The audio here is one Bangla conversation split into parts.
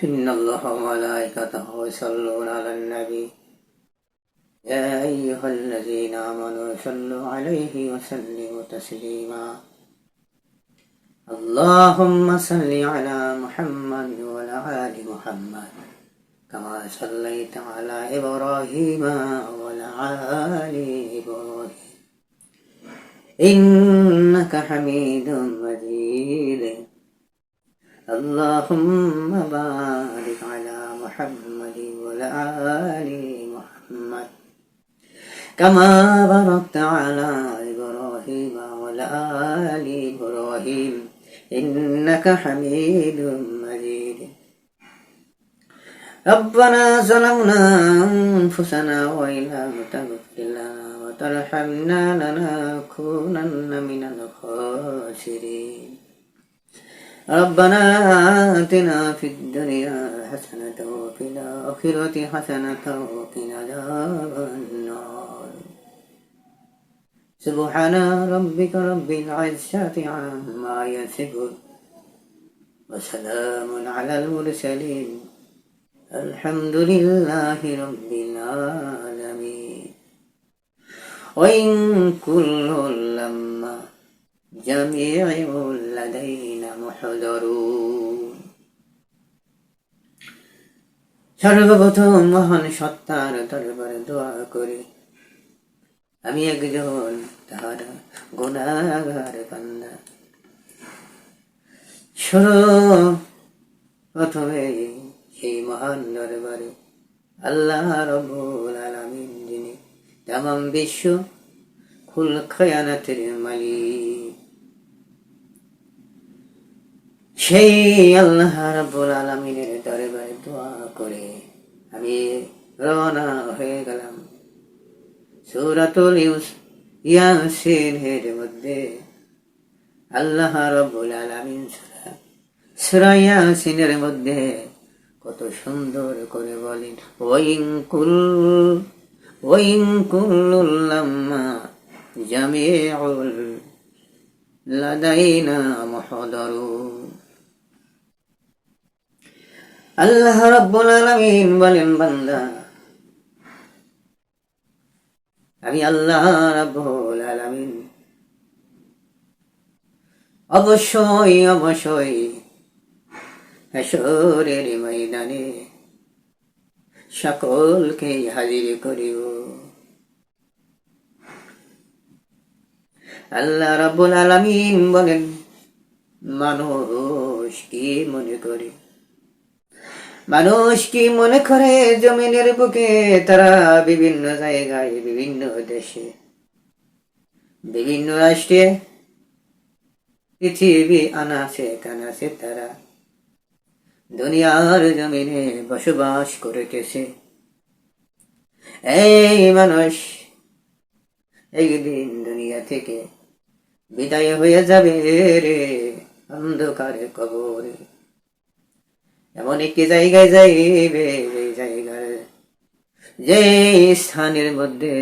إن الله وملائكته يصلون على النبي يا أيها الذين آمنوا صلوا عليه وسلموا تسليما اللهم صل على محمد وعلى آل محمد كما صليت على إبراهيم وعلى آل إبراهيم إنك حميد مجيد اللهم بارك على محمد وعلى آل محمد كما باركت على إبراهيم وعلى آل إبراهيم إنك حميد مجيد ربنا ظلمنا أنفسنا وإن لم تغفر لنا وترحمنا لنكونن من الخاسرين ربنا آتنا في الدنيا حسنة وفي الآخرة حسنة وقنا عذاب النار سبحان ربك رب العزة عما يصفون وسلام على المرسلين الحمد لله رب العالمين وإن كل لما جميع لدينا محضرون সর্বপ্রথম মহান সত্তার দরবারে দোয়া করি আমি একজন তার গুনাহগার বান্দা। প্রথমে সেই মহান দরবারে আল্লাহ রাব্বুল আলামিন যিনি তামাম বিশ্ব কুল কায়নাতের মালিক, সেই আল্লাহ রাব্বুল আলামিনের দরবারে দোয়া করে আমি রওনা হয়ে গেলাম সূরাতুল ইয়াসিনের মধ্যে। আল্লাহ রাব্বুল আলামিন সূরা ইয়াসিনের মধ্যে কত সুন্দর করে বলেন ওয়াইন কুল্লুল লাম্মা জামিউল লাদাইনা মুহদারুন। আল্লাহ রাব্বুল আলামিন বলেন, বান্দা আমি আল্লাহ রাব্বুল আলামিন অবশ্যই হাশরের ময়দানে সকলকে হাজির করিব। আল্লাহ রাব্বুল আলামিন বলেন, মানুষ কি মনে করে জমিনের বুকে তারা বিভিন্ন জায়গায়, বিভিন্ন দেশে, বিভিন্ন রাষ্ট্রে, পৃথিবী আনাচে কানাচে তারা দুনিয়ার জমিনে বসবাস করিতেছে। এই মানুষ একদিন দুনিয়া থেকে বিদায় হয়ে যাবে রে অন্ধকারে কবরে। এমন একটি জায়গায় যাইবে, এই জায়গার যে স্থানের মধ্যে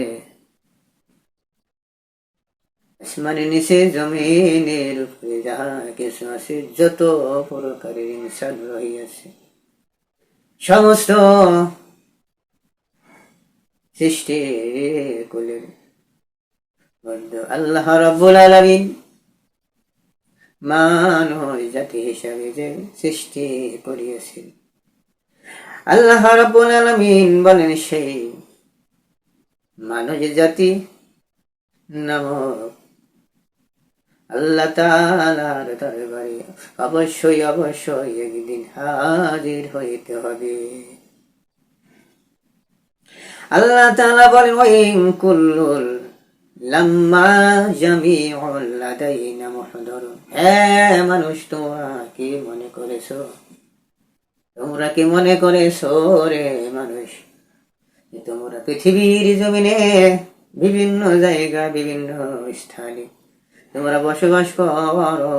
আসমানের নিচে জমিনের উপরে যাহা কিছু আছে, যত প্রকারের ইনসান রহিয়াছে, সমস্ত সৃষ্টি কুলের মধ্যে আল্লাহ রাব্বুল আলামিন মানব জাতি হিসাবে যে সৃষ্টি করিয়াছেন, আল্লাহ রাব্বুল আলামিন বলেন সেই মানব জাতি নামক আল্লাহ তাআলার দরবারে অবশ্যই একদিন হাজির হইতে হবে। আল্লাহ তাআলা বলেন, ওয়াইন কুল্লুল লাম্মা জামিউল লাদাইনা মুহদারুন। মানুষ, তোমরা কি মনে করেছো রে মানুষ, তোমরা পৃথিবীর জমিনে বিভিন্ন জায়গা, বিভিন্ন স্থানে তোমরা বসবাস করো,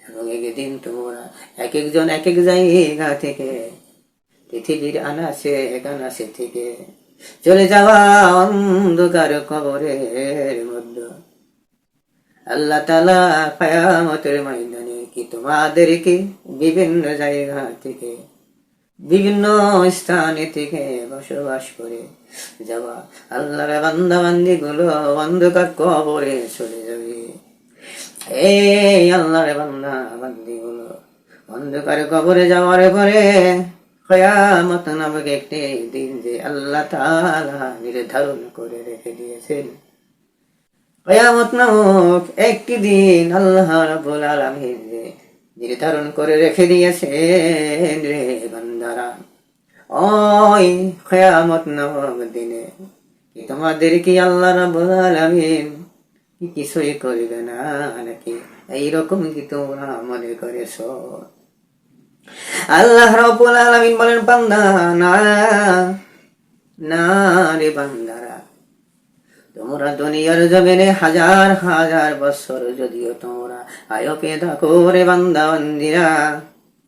এবং একদিন তোমরা এক একজন এক এক জায়গা থেকে, পৃথিবীর আনাচে কানাচে থেকে চলে যাওয়া অন্ধকার কবরের মধ্যে আল্লাহ তাআলা কিয়ামতের ময়দানে কি তোমাদেরকে বিভিন্ন জায়গা থেকে বিভিন্ন স্থানে থেকে বসবাস করে যাওয়া আল্লাহর বান্দা বান্দি গুলো অন্ধকার কবরে চলে যাবে। এই আল্লাহর বান্দা বান্দি গুলো অন্ধকার কবরে যাওয়ার পরে কিয়ামত নামক একটি দিন যে আল্লাহ তাআলা নির্ধারণ করে রেখে দিয়েছেন। কিয়ামত নামক একটি দিন আল্লাহ রাব্বুল আলামিন নির্ধারণ করে রেখে দিয়েছেন রে বান্দারা। ওই কিয়ামত নামক দিনে কি তোমাদের কি আল্লাহ রাব্বুল আলামিন কি কিছুই করবে না নাকি? এইরকম কি তোমরা মনে করেছো? আল্লাহ রাব্বুল আলামিন বলেন, বান্দা না না রে বান্দারা, তোমরা দুনিয়ার জমিনে হাজার হাজার বছর যদিও তোমরা আয়পে থাকো রে বান্দা বান্দিরা,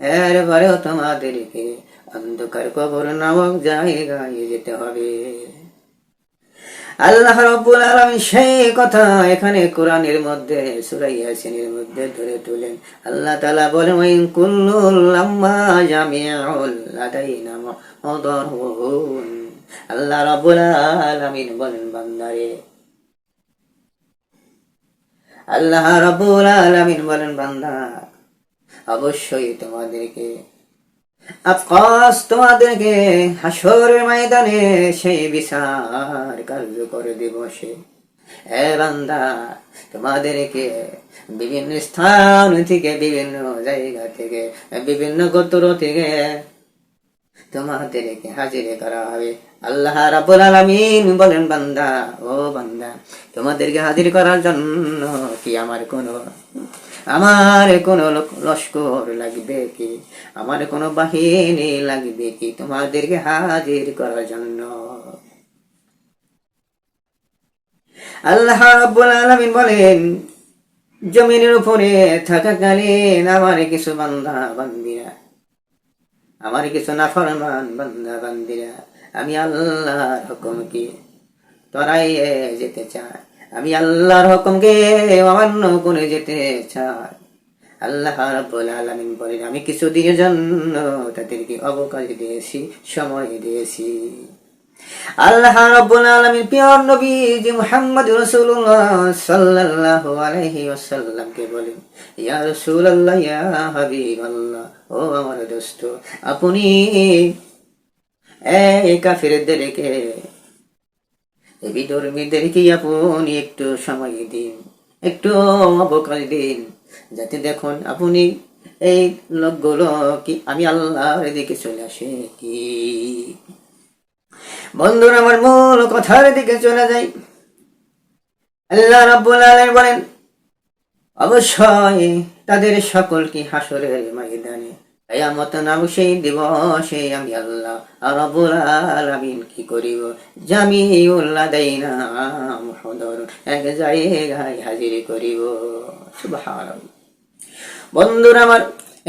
এরপরেও তোমাদেরকে অন্ধকার কবর নামক জায়গায় যেতে হবে। আল্লাহ রাব্বুল আলামিন সেই কথা এখানে কোরআনের মধ্যে সূরা ইয়াসিনের মধ্যে ধরে তুলেন। আল্লাহ তাআলা বলেন, ওয়াইন কুল্লুল লাম্মা জামিউল লাদাইনা মুহদারুন। আল্লাহ রাব্বুল আলামিন বলেন, বান্দারে, আল্লাহ রাব্বুল আলামিন বলেন, বান্দা, অবশ্যই তোমাদেরকে হাসরের ময়দানে সেই বিচার কার্যকর দিবসে বান্দা তোমাদেরকে বিভিন্ন স্থান থেকে, বিভিন্ন জায়গা থেকে, বিভিন্ন গোত্র থেকে তোমাদেরকে হাজির করা হবে। আল্লাহ রাব্বুল আলামিন বলেন, বান্দা, ও বান্দা, তোমাদেরকে হাজির করার জন্য কি আমার কোনো লস্কর লাগবে কি? আমার কোনো বাহিনী লাগবে কি তোমাদেরকে হাজির করার জন্য? আল্লাহ রাব্বুল আলামিন বলেন, জমিনের উপরে থাকাকালীন আমার কিছু বান্দা বান্দিরা, আমার কিছু নাফরমান বান্দা বান্দিরা আমি আল্লাহর হুকুমকে তরাইয়ে যেতে চায়, আমি আল্লাহর হুকুমকে অমান্য করে যেতে চাই। আল্লাহ রাব্বুল আলামিন বলেন, আমি কিছুদিনের জন্য তাদেরকে অবকাশ দিয়েছি, সময় দিয়েছি। আল্লাহ রাব্বুল আলামিন প্রিয় নবী মুহাম্মদ রাসূলুল্লাহ সাল্লাল্লাহু আলাইহি ওয়াসাল্লামকে বলেন, ইয়া রাসূলুল্লাহ, ইয়া হাবিবাল্লাহ, ও আমার দোস্ত, আপনি এই কাফিরদেরকে, এই বিধর্মীদেরকে আপনি একটু সময় দিন, একটু অবকাশ দিন, যাতে দেখুন আপনি এই লোকগুলো কি আমি আল্লাহর দিকে চলে আসে কি। বন্ধুরা, আমার মূল কথার দিকে চলে যাই। আল্লাহ রাব্বুল আলামিন বলেন, অবশ্যই তাদের সকলকে হাসরের ময়দানে কিয়ামত নামক সেই দিবসে আমি আল্লাহ রাব্বুল আলামিন কি করিব, জামিউল লাদাইনা মুহদার, এক জায়গায় হাজির করিব। সুবহানাল্লাহ। বন্ধুরা আমার,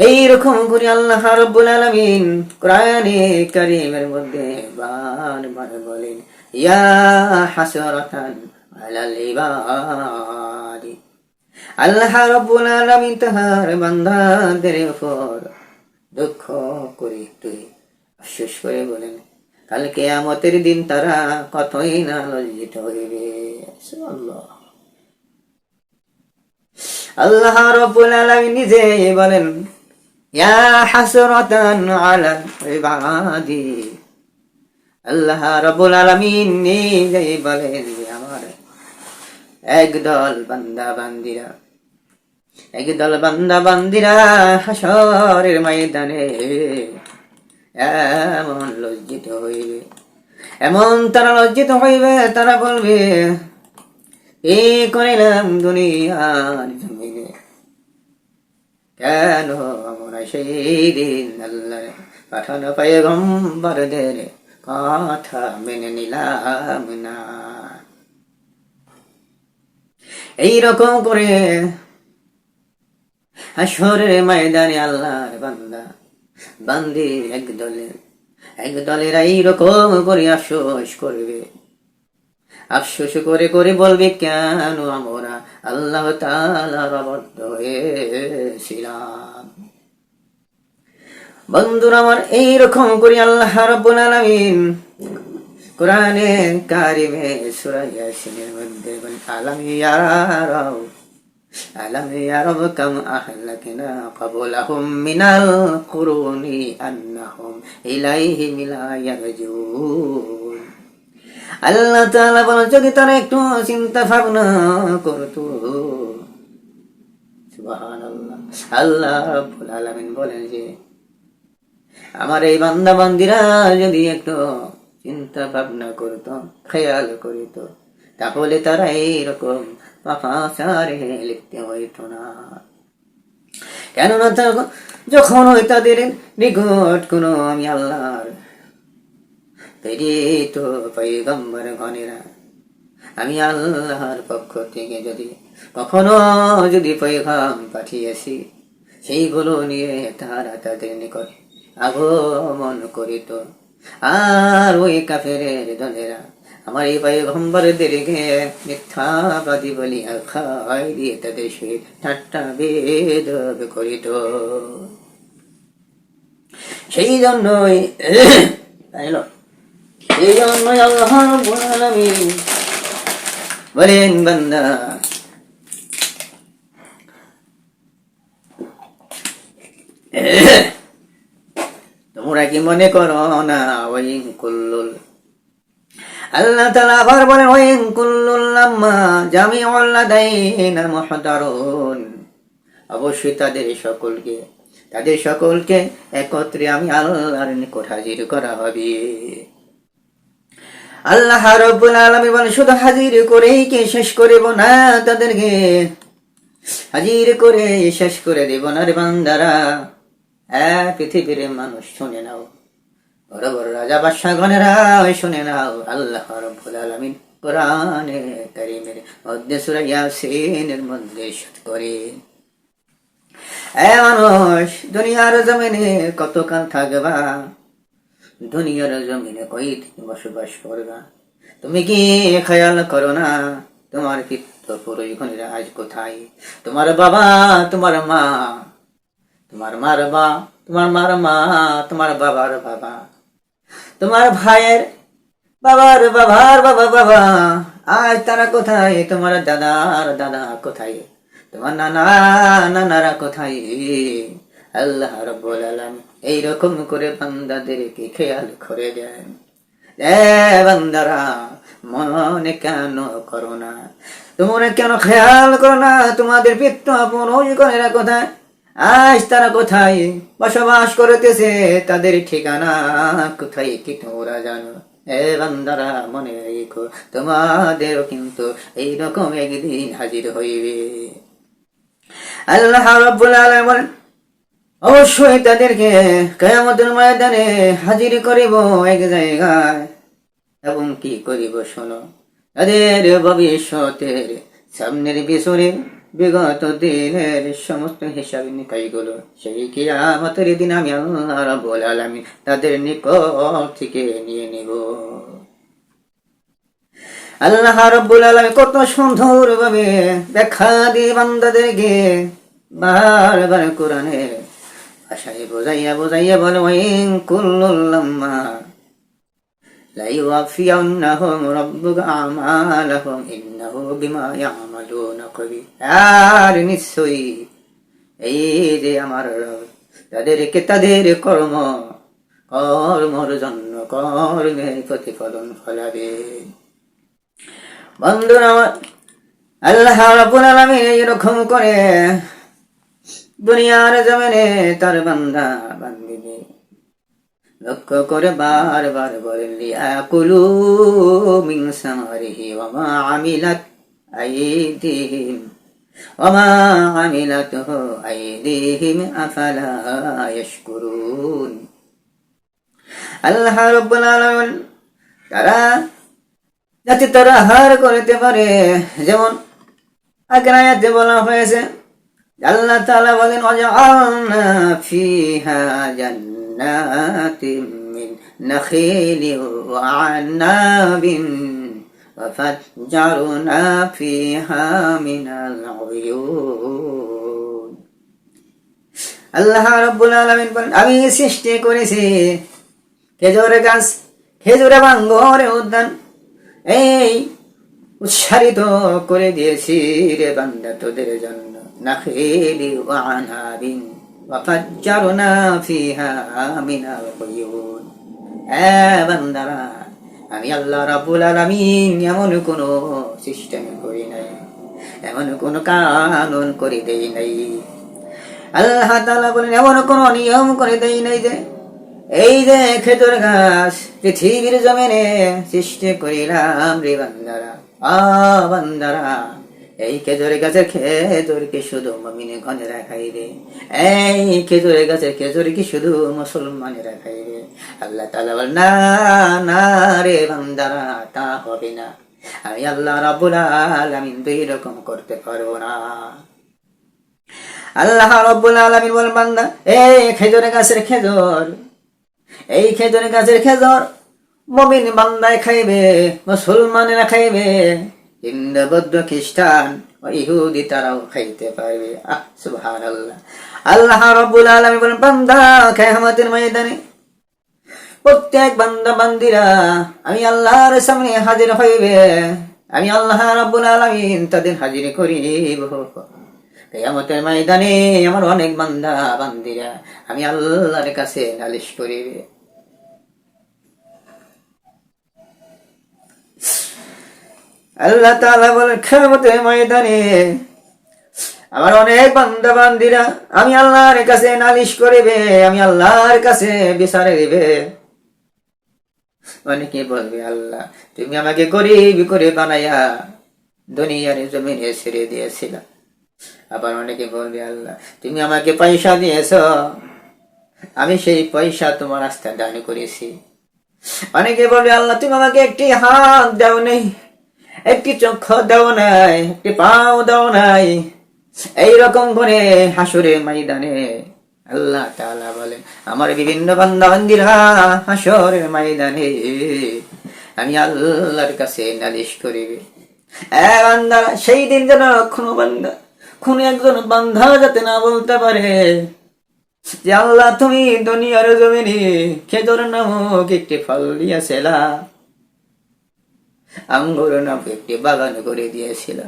এইরকম করে আল্লাহ রাব্বুল আলামিন কোরআনে কারীমের মধ্যে বারবার বলেন, ইয়া হাসরাতান আলাল ইবাদি। আল্লাহ রাব্বুল আলামিন তাহার বান্দাদের উপর দুঃখ করে, একটু আফসোস করে বলেন, কাল কিয়ামতের দিন তারা কতই না লজ্জিত হইবে। সুবহানাল্লাহ। আল্লাহ রাব্বুল আলামিন নিজে বলেন, ইয়া হাসরাতান আলাল ইবাদি। আল্লাহ রাব্বুল আলামিন নিজে বলেন, আমার একদল বান্দা বান্দিরা হাসরের ময়দানে এমন লজ্জিত হইবে, এমন তারা লজ্জিত হইবে, তারা বলবে, এ করিলাম দুনিয়ার জমিনে, কেন আমরা সেই দিন আল্লাহ পাঠানো পয়গম্বরদের কথা মেনে নিলাম না। এইরকম করে হাসরের ময়দানে আল্লাহর বান্দা বান্দি একদলের এইরকম করে আফসোস করবে, আফসোস করে করে বলবে, কেন আমরা আল্লাহ তাআলার অবাধ্য হয়েছিলাম। বন্ধুরা আমার, এইরকম করে আল্লাহ রাব্বুল আলামিন কোরআনে কারিমে সূরা ইয়াসিনের মধ্যে বলেন, আলাম ইয়ারাউ কাম আহলাকনা ক্বাবলাহুম মিনাল কুরুনি আন্নাহুম ইলাইহিম লা ইয়ারজুন। আল্লাহ তাআলা বলেন, যদি তারা একটু চিন্তা ভাবনা করতো। সুবহানাল্লাহ। আল্লাহ রাব্বুল আলামিন বলেন যে আমার এই বান্দা বান্দিরা যদি একটু চিন্তা ভাবনা করত, খেয়াল করিত, তাহলে তারা এইরকম পাপাচারে লিপ্ত হইত না। কেননা যখন ওই তাদের নিকট কোনো আমি আল্লাহর প্রেরিত পয়গম্বর গণেরা, আমি আল্লাহর পক্ষ থেকে যদি কখনো যদি পয়গাম পাঠিয়েছি, সেইগুলো নিয়ে তারা তাদের নিকট আগমন করিত। আর ওই কাফেরের দলেরা আমার এই পয়গম্বরদেরকে মিথ্যাবাদী বলিয়া খাই দিয়ে তাদের সহিত ঠাট্টা বিদ্রূপ করিত। সেই জন্যই আল্লাহ রাব্বুল আলামিন বলেন, বান্দা তোমরা কি মনে করো না ওয়াইন কুল্লুল, আল্লাহ তাআলা আবার বলেন ওয়াইন কুল্লুল লাম্মা জামিউল লাদাইনা মুহদারুন, অবশ্যই তাদের সকলকে একত্রে আমি আল্লাহর নিকট হাজির করা হবে। আল্লাহ রাব্বুল আলামিন বলেন, শুধু হাজির করেই কি শেষ করিব না, তাদেরকে হাজির করে শেষ করে দেব না রে বান্দারা। পৃথিবীর মানুষ শুনে নাও, বড় বড় রাজা বাদশাগণেরা শুনে নাও, আল্লাহ রাব্বুল আলামিন কোরআনে কারীমের মধ্যে সূরা ইয়াসিনের মধ্যে ইরশাদ করে, মানুষ দুনিয়ার জমিনে কতকাল থাকবা, দুনিয়ার জমিনে কয়দিন বসবাস করবা, তুমি কি খেয়াল করো না তোমার পিতৃপুরুষগণেরা আজ কোথায়? তোমার বাবা, তোমার মা, তোমার মার মা, তোমার মার মা, তোমার বাবার বাবা, তোমার ভাইয়ের বাবার বাবার বাবা বাবা, আজ তারা কোথায়? তোমার দাদার দাদা কোথায়? তোমার নানারা কোথায়? আল্লাহ রাব্বুল আলামিন এইরকম করে বান্দাদেরকে খেয়াল করে দেন। বান্দারা মনে কেন করো না? তোমরা কেন খেয়াল করো না তোমাদের পিতৃপুরুষগণেরা কোথায়? আজ তারা কোথায় বসবাস করতেছে? তাদের ঠিকানা কোথায় কি তোমরা জানো? বান্দারা মনে রেখো, তোমাদেরও কিন্তু এইরকম একদিন হাজির হইবে। আল্লাহ রাব্বুল আলামিন বলেন, অবশ্যই তাদেরকে কিয়ামতের ময়দানে হাজির করিব এক জায়গায়, এবং কি করিব শোনো, তাদের ভবিষ্যতের সামনের পিছনের বিগত দিনের সমস্ত হিসাব নিকাশগুলো সেই কিয়ামতের দিন আমি আল্লাহ রাব্বুল আলামিন তাদের নিকট থেকে নিয়ে নিব। আল্লাহ রাব্বুল আলামিন কত সুন্দর ভাবে ব্যাখ্যা দিয়ে বান্দাদেরকে বারবার কোরআনে ভাষায় বোঝাইয়া বলে, ওয়াইন কুল্লুল লাম্মা লা ইউওয়াফিয়ান্নাহুম রাব্বুকা আমালাহুম ইন্নাহু বিমা ইয়ামালুনা কবির। আর নিশ্চয়ই এই যে আমার রব তাদেরকে তাদের কর্মর জন্য কর্মের প্রতিফলন ফলাবে। বন্ধুরা আমার, আল্লাহ রাব্বুল আলামিন এইরকম করে দুনিয়ার জমিনে তার বান্দা বান্দিদের লক্ষ্য করে বারবার বলেন, লিয়াকুলু মিন সামারিহি ওয়া মা আমিলাতুহু আইদিহিম আফালা ইয়াশকুরুন। আল্লাহ রাব্বুল আলামিন যাতে তারা আহার করতে পারে, যেমন আগের আয়াতে বলা হয়েছে, আল্লাহ তাআলা বলেন, ওয়াজআলনা ফিহা জান্নাতিম মিন নাখিলিন ওয়া আ'নাবিন ওয়া ফাজ্জারনা ফিহা মিনাল উয়ুন। আল্লাহ রাব্বুল আলামিন বলেন, আমি সৃষ্টি করেছি খেজুর গাছ, খেজুরে বাঙ্গরে উদ্যান, এই উৎসারিত করে দিয়েছি রে বান্দা তোদের জন্য। নাখিলি ওয়া আনাবিন ওয়া ফাজ্জারনা ফিহা মিনাল উয়ুন। বান্দারা, আমি আল্লাহ রাব্বুল আলামিন এমন কোন সিস্টেম করি নাই, এমন কোন কানুন করে দেই নাই। আল্লাহ তাআলা বলেন, এমন কোন নিয়ম করে দেই নাই যে এই যে খেজুর গাছ পৃথিবীর জমিনে সৃষ্টি করিলাম রে বান্দারা। বান্দারা, এই খেজুর গাছের খেজুর কি শুধু মুমিনগণেরা খাইবে? এই খেজুর গাছের খেজুর কি শুধু মুসলমানেরা খাইবে? আল্লাহ তাআলা বলেন, না না রে বান্দারা, তা হবে না। আমি আল্লাহ রাব্বুল আলামিন দুই রকম করতে পারবো না। আল্লাহ রাব্বুল আলামিন বলেন, বান্দা, এই খেজুর গাছের খেজুর, এই খেজুর গাছের খেজুর মুমিন বান্দায় খাইবে, মুসলমানেরা খাইবে, হিন্দু বৌদ্ধ খ্রিস্টান ইহুদি তারাও খাইতে পারবে। সুবহানাল্লাহ। আল্লাহ রাব্বুল আলামিন বলেন, বান্দা কিয়ামতের ময়দানে প্রত্যেক বান্দা বান্দিরা আমি আল্লাহর সামনে হাজির হইবে। আমি আল্লাহ রাব্বুল আলামিন তাদের হাজির করিব কিয়ামতের ময়দানে। আমার অনেক বান্দা বান্দিরা আমি আল্লাহর কাছে নালিশ করিবে। আল্লাহ তাআলা বলেন, কিয়ামতের ময়দানে আমার অনেক বান্দা বান্দিরা আমি আল্লাহর কাছে নালিশ করিবে, আমি আল্লাহর কাছে বিচার দিবে। অনেকে বলবে, আল্লাহ তুমি আমাকে গরিব করে বানাইয়া দুনিয়ার জমিনে ছেড়ে দিয়েছিল। আবার অনেকে বলবে, আল্লাহ তুমি আমাকে পয়সা দিয়েছ, আমি সেই পয়সা তোমার রাস্তায় দান করেছি। অনেকে বলবে, আল্লাহ তুমি আমাকে একটি হাত দাও নাই, একটি চক্ষু দাও নাই, একটি পাও দাও নাই। এইরকম করে হাসরের ময়দানে আল্লাহ তাআলা বলেন, আমার বিভিন্ন বান্দা বান্দিরা হাসরের ময়দানে আমি আল্লাহর কাছে নালিশ করিবে। বান্দা, সেই দিন যেন কোনো একজন বান্দা যাতে না বলতে পারে যে আল্লাহ তুমি দুনিয়ার জমিনে খেজুর নামক একটি ফল দিয়েছিলা, আঙ্গুর নামক একটি বাগান করে দিয়েছিল।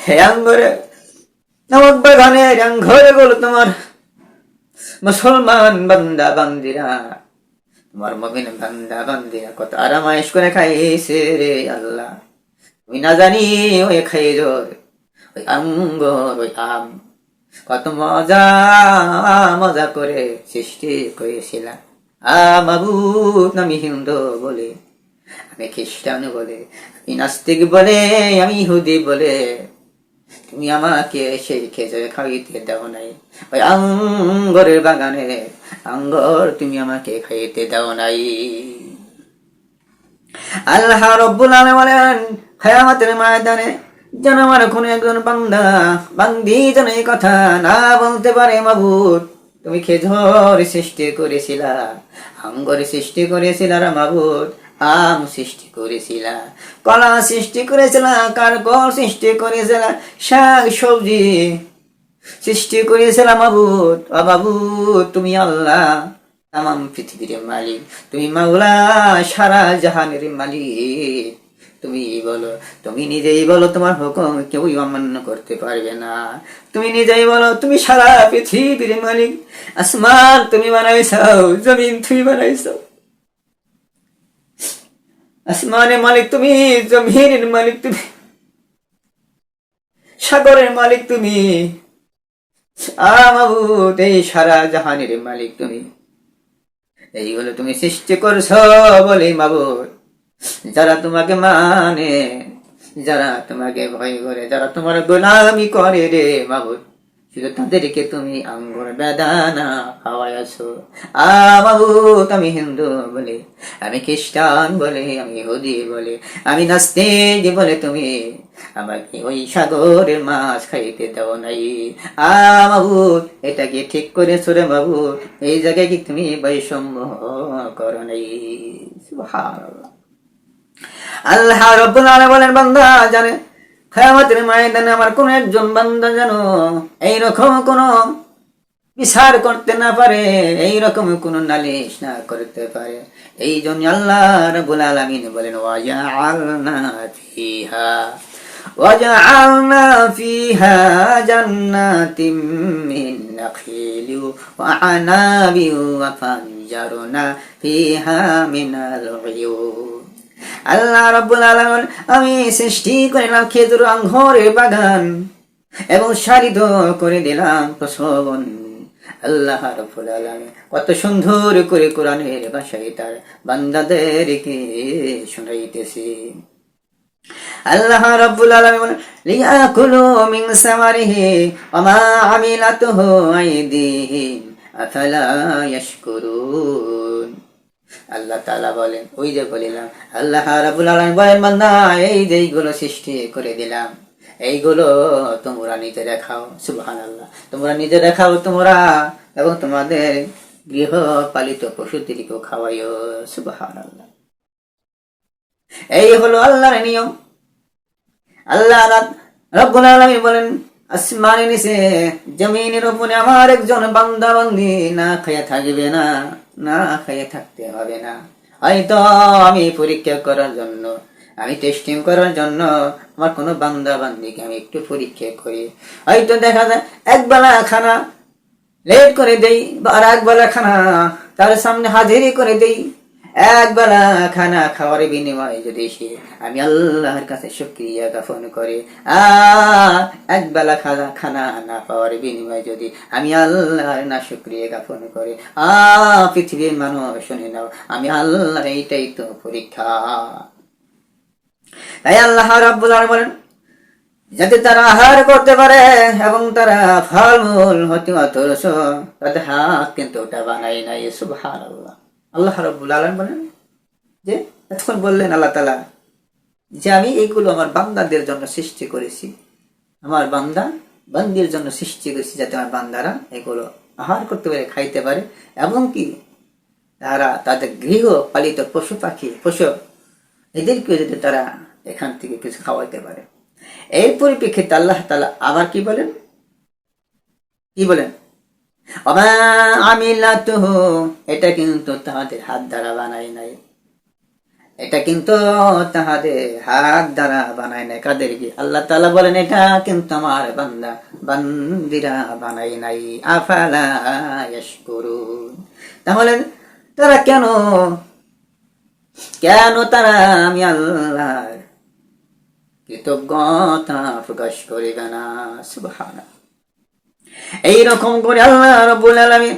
হে আঙ্গুরে নামক বাগানের আঙ্গুর গুলো তোমার মুসলমান বান্দা বান্দিরা, তোমার মুমিন বান্দা বান্দিরা কত আরামায়েশ করে খাইছে রে আল্লাহ। তুমি না জানি ওই খেজুর, ওই আঙ্গুর, ওই আম কত মজা মজা করে সৃষ্টি করেছিলাম। মাবুদ, আমি হিন্দু বলে, আমি খ্রিস্টান বলে, আমি নাস্তিক বলে, আমি ইহুদি বলে তুমি আমাকে সেই খেজুর খাইতে দাও নাই। ওই আঙ্গুরের বাগানে আঙ্গুর তুমি আমাকে খাইতে দাও নাই। আল্লাহ রাব্বুল আলামিন বলেন, কিয়ামতের ময়দানে যেন আমার কোন একজন বান্দা বান্দি যেন এই কথা না বলতে পারে, মাবুদ তুমি খেজুর সৃষ্টি করেছিলা, আঙ্গুর সৃষ্টি করেছিলা রে মাবুদ, আম সৃষ্টি করেছিলা, কলা সৃষ্টি করেছিলা, কারকল সৃষ্টি করেছিলা, শাক সবজি সৃষ্টি করেছিলা মাবুদ। মাবুদ তুমি আল্লাহ তামাম পৃথিবীর মালিক, তুমি মাওলা সারা জাহানের মালিক। তুমি বলো, তুমি নিজেই বলো তোমার হুকুম কেউ অমান্য করতে পারবে না। তুমি নিজেই বলো তুমি সারা পৃথিবীর মালিক। আসমান তুমি বানাইছাও, জমিন তুমি বানাইছাও। আসমানের মালিক তুমি, জমিনের মালিক তুমি, সাগরের মালিক তুমি, মাবুদ এই সারা জাহানের মালিক তুমি। এইগুলো তুমি সৃষ্টি করছো বলে মাবুদ যারা তোমাকে মানে, যারা তোমাকে ভয় করে, যারা তোমার গোলামি করে রে মাবুদ, শুধু তাদেরকে তুমি আঙ্গুর বেদানা খাওয়াইছো। মাবুদ আমি হিন্দু বলে, আমি খ্রিস্টান বলে, আমি ইহুদি বলে, আমি নাস্তিক বলে তুমি আমাকে ওই সাগরের মাছ খাইতে দাও নাই। মাবুদ এটা কি ঠিক করেছো রে মাবুদ? এই জায়গায় কি তুমি বৈষম্য করো নাই? সুবহানাল্লাহ। আল্লাহ রাব্বুল আলামিন বলেন, বান্দা জানে কিয়ামতের ময়দানে আমার কোন একজন বান্দা যেন এইরকম কোন বিচার করতে না পারে, এইরকম কোন নালিশ না করতে পারে। এই জন্য আল্লাহ রাব্বুল আলামিন বলেন وجعلنا فيها جنات من نخيل وأعناب وفجرنا فيها من العيون। আল্লাহ রাব্বুল আলামিন আমি সৃষ্টি করলাম খেজুর আঙ্গুরের বাগান এবং সারিত করে দিলাম প্রশোভন। আল্লাহ রাব্বুল আলামিন কত সুন্দর করে কোরআনের ভাষায় তার বান্দাদেরকে শোনাইতেছে। আল্লাহ রাব্বুল আলামিন লিয়াকুলু মিন সামারিহি ওয়া মা আমিলাতুহু আইদিহিম আফালা ইয়াশকুরুন। আল্লাহ তাআলা বলেন, ওই যে বলিলাম, আল্লাহ রাব্বুল আলামিন বলেন, বান্দা এই যে এইগুলো সৃষ্টি করে দিলাম, এইগুলো তোমরা নিজে দেখাও। সুবহানাল্লাহ, তোমরা নিজে দেখাও, তোমরা এবং তোমাদের গৃহপালিত পশুদেরকেও খাওয়াইও। সুবহানাল্লাহ, এই হলো আল্লাহর নিয়ম। আল্লাহ রাব্বুল আলামিন বলেন, আসমানের নিচে জমিনের উপরে আমার একজন বান্দা বান্দি না খেয়ে থাকবে না, না খেয়ে থাকতে হবে না। হয়তো আমি পরীক্ষা করার জন্য, আমি টেস্টিং করার জন্য আমার কোনো বান্দা বান্দিকে আমি একটু পরীক্ষা করি। হয়তো দেখা যায় একবেলা খানা লেট করে দেই, বা আর একবেলা খানা তার সামনে হাজিরি করে দেই। একবেলা খানা খাওয়ার বিনিময়ে যদি সে আমি আল্লাহর কাছে শুকরিয়া জ্ঞাপন করে, আর একবেলা খানা না পাওয়ার বিনিময়ে যদি আমি আল্লাহর না শুকরিয়া জ্ঞাপন করে, পৃথিবীর মানুষ শুনে নাও, আমি আল্লাহর এইটাই তো পরীক্ষা। তাই আল্লাহ রাব্বুল আলামিন বলেন, যাতে তারা আহার করতে পারে এবং তারা ফলমূল হতে অতরস, তাদের হাত কিন্তু ওটা বানাই নাই। সুবহানাল্লাহ, আল্লাহ রাব্বুল আলামিন বলেন যে এখন বললেন আল্লাহ তাআলা যে আমি এইগুলো আমার বান্দাদের জন্য সৃষ্টি করেছি, আমার বান্দা বান্দির জন্য সৃষ্টি করেছি, যাতে আমার বান্দারা এগুলো আহার করতে পারে, খাইতে পারে, এবং কি তারা তাদের গৃহ পালিত পশু পাখি এদেরকে যদি তারা এখান থেকে কিছু খাওয়াইতে পারে। এই পরিপ্রেক্ষিতে আল্লাহ তাআলা আবার কি বলেন, আমিলাতুহু, এটা কিন্তু তাহাদের হাত দ্বারা বানাই নাই, এটা কিন্তু তাহাদের হাত দ্বারা বানাই নাই। কাদেরকে? আল্লাহ তাআলা বলেন এটা কিন্তু আমার বান্দা বান্দিরা বানাই নাই। আফালা ইয়াশকুরুন, তাহলে তারা কেন তারা আমি আল্লাহর কৃতজ্ঞতা প্রকাশ করিবে না? সুবহানাল্লাহ, এইরকম করে আল্লাহ রাব্বুল আলামিন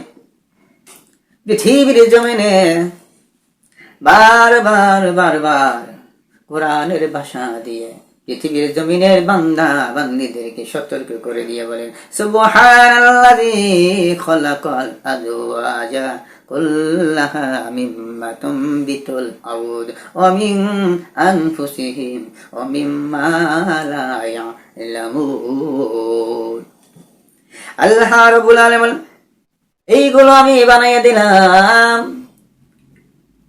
পৃথিবীর জমিনে বারবার কোরআনের ভাষা দিয়ে পৃথিবীর জমিনের বান্দা বান্দীদেরকে সতর্ক করে দিয়ে বলেন, সুবহানাল্লাযী খালাকাল আজওয়াজা কুল্লাহা মিম্মা তুনবিতুল আরদ ওয়া মিন আনফুসিহিম ওয়া মিম্মা লা ইয়ালামুন। আল্লাহ রাব্বুল আলামিন এইগুলো আমি বানাইয়া দিলাম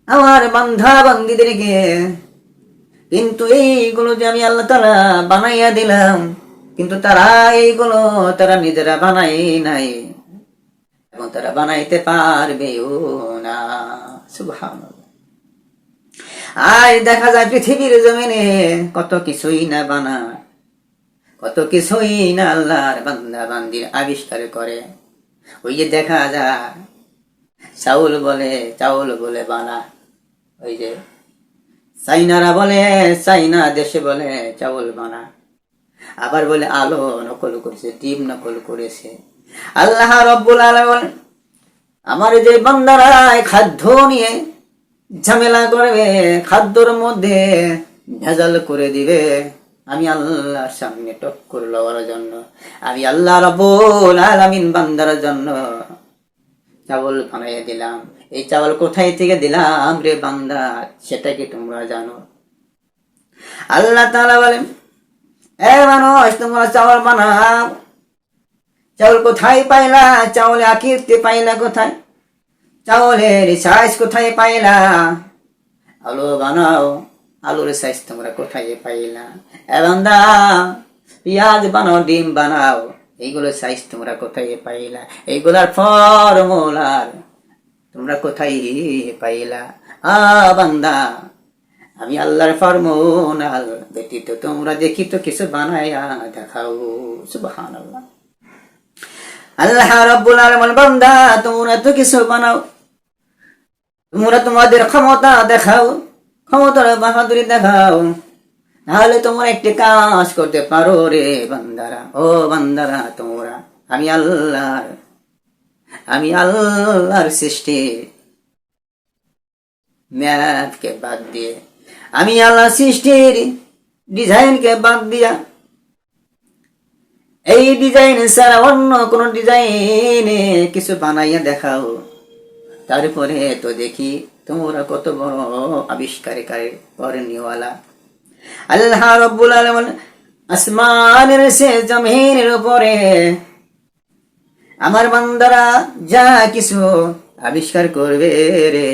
আমার বান্দা বান্দীদেরকে, কিন্তু এইগুলো যে আমি আল্লাহ তাআলা বানাইয়া দিলাম, কিন্তু তারা এইগুলো তারা নিজেরা বানাই নাই এবং তারা বানাইতে পারবেও না। সুবহানাল্লাহ, আর দেখা যায় পৃথিবীর জমিনে কত কিছুই না বানায়, কত কিছুই না আল্লাহর বান্দা বান্দির আবিষ্কার করে। ওই যে দেখা যায় চাউল বলে বানা, ওই যে চাইনারা বলে, চাইনা দেশে বলে চাউল বানা, আবার বলে আলো নকল করেছে, ডিম নকল করেছে। আল্লাহ রাব্বুল আলামিন আমার যে বান্দারা খাদ্য নিয়ে ঝামেলা করবে, খাদ্যর মধ্যে ভেজাল করে দিবে, আমি আল্লাহর সামনে টক্কর লওয়ার জন্য আমি আল্লাহ রাব্বুল আলামিন বান্দার জন্য চাউল বানাইয়া দিলাম। এই চাউল কোথায় থেকে দিলাম রে বান্দা, সেটা কি তোমরা জানো? আল্লাহ তাআলা বলেন, এ মানুষ তোমরা চাউল বানাও, চাউল কোথায় পাইলা? চাউলে আকৃতি পাইলা কোথায়? চাউলের সাইজ কোথায় পাইলা? আলো বানাও, আলুর সাইজ তোমরা কোথায় পাইলা? এ বান্দা, পেঁয়াজ বানাও, ডিম বানাও, এইগুলো সাইজ তোমরা কোথায় পাইলা? এইগুলার ফর্মুলার তোমরা কোথায় পাইলা? বান্দা, আমি আল্লাহর ফর্মুলার ব্যতীত তোমরা দেখি তো কিছু বানায়া দেখাও। সুবহানাল্লাহ। আল্লাহ রাব্বুল আলামিন, বান্দা তোমরা তো কিছু বানাও, তোমরা তোমাদের ক্ষমতা দেখাও, ক্ষমতার বাহাদুরি দেখাও, তাহলে তোমরা একটি কাজ করতে পারো রে বান্দারা। ও বান্দারা, তোমরা আমি আল্লাহর সৃষ্টি ম্যাপকে বাদ দিয়ে, আমি আল্লাহর সৃষ্টির ডিজাইনকে বাদ দিয়া, এই ডিজাইন ছাড়া অন্য কোন ডিজাইনে কিছু বানাইয়া দেখাও, তারপরে তো দেখি তোমরা কত বড় আবিষ্কারী করনিওয়ালা। আল্লাহ রাব্বুল আলামিন আসমানের সে জমিনের উপরে আমার বান্দারা যা কিছু আবিষ্কার করবে রে,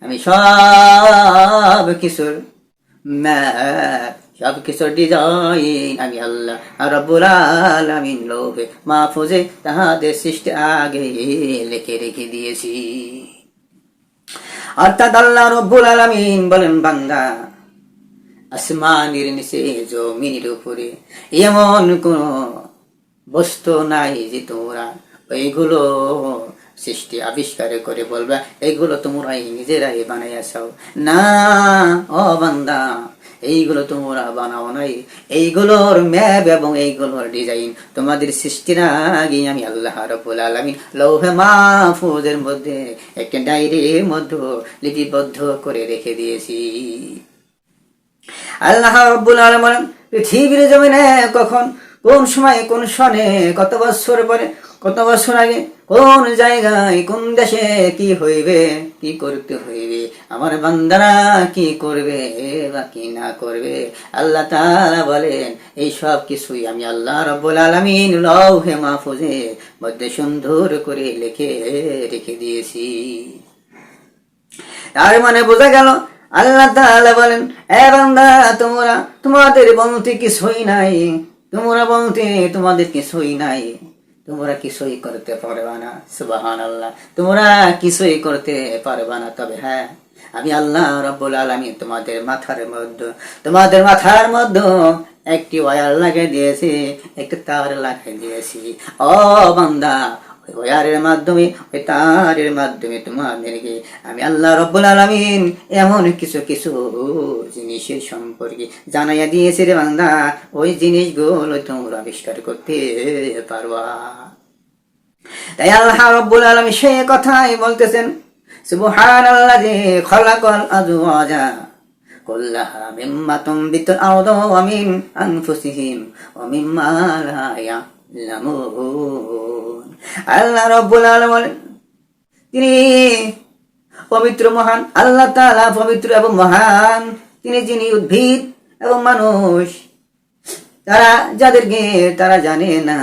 আমি সব কিছুর সব কিছুর ডিজাইন আমি আল্লাহ রাব্বুল আলামিন লৌহে মাহফুজে তাহাদের সৃষ্টি আগে লিখে রেখে দিয়েছি। অর্থাৎ আল্লাহ রাব্বুল আলামিন বলেন, বান্দা আসমানের নিচে জমিনের উপরে এমন কোন বস্তু নাই যে তোমরা এইগুলো সৃষ্টি আবিষ্কার করে বলবা এইগুলো তোমরাই নিজেরাই বানাইয়াছাও। না ও বান্দা, এইগুলো তোমরা বানাও নাই, এইগুলোর ম্যাপ এবং এইগুলোর ডিজাইন তোমাদের সৃষ্টির আগে আমি আল্লাহ রাব্বুল আলামিন লৌহে মাহফুজের মধ্যে একটা ডায়েরির মধ্যে লিপিবদ্ধ করে রেখে দিয়েছি। আল্লাহ রাব্বুল আলামিন পৃথিবীর জমিনে কখন, কোন সময়, কোন সনে, কত বছর পরে, কত বছর আগে, কোন জায়গায়, কোন দেশে কি হইবে, কি করতে হইবে, আমার বান্দারা কি করবে বা কি না করবে, আল্লাহ তাআলা বলেন এই সব কিছুই আমি আল্লাহ রাব্বুল আলামিন লৌহে মাহফুজে মধ্যে সুন্দর করে লিখে রেখে দিয়েছি। তার মানে বোঝা গেল আল্লাহ তাআলা বলেন, এ বান্দা তোমরা, তোমাদের বলতে কিছুই নাই, তোমরা বলতে তোমাদের কিছুই নাই, তোমরা কিছুই করতে পারবা না। সুবহানাল্লাহ। তোমরা কিছুই করতে পারবা না, তবে হ্যাঁ আমি আল্লাহ রাব্বুল আলামিন তোমাদের মাথার মধ্যে একটি ওয়্যার লাগিয়ে দিয়েছি, একটি তার লাগিয়ে দিয়েছি। ও বান্দা, ওই ওয়্যারের মাধ্যমে, ওই তারের মাধ্যমে তোমাদেরকে আমি আল্লাহ রাব্বুল আলামিন এমন কিছু কিছু জিনিসের সম্পর্কে জানাইয়া দিয়েছি রে বান্দা, ওই জিনিসগুলো তোমরা আবিষ্কার করতে পারবা। তাই আল্লাহ রাব্বুল আলামিন সেই কথাই বলতেছেন, সুবহানাল্লাযী খালাকাল আজওয়াজা কুল্লাহা মিম্মা তুনবিতুল আরদু ওয়া মিন আনফুসিহিম ওয়া মিম্মা লা ইয়ালামুন। আল্লাহ রাব্বুল আলামিন তিনি পবিত্র, মহান, আল্লাহ তাআলা পবিত্র এবং মহান, তিনি যিনি উদ্ভিদ এবং মানুষ তারা যাদেরকে তারা জানে না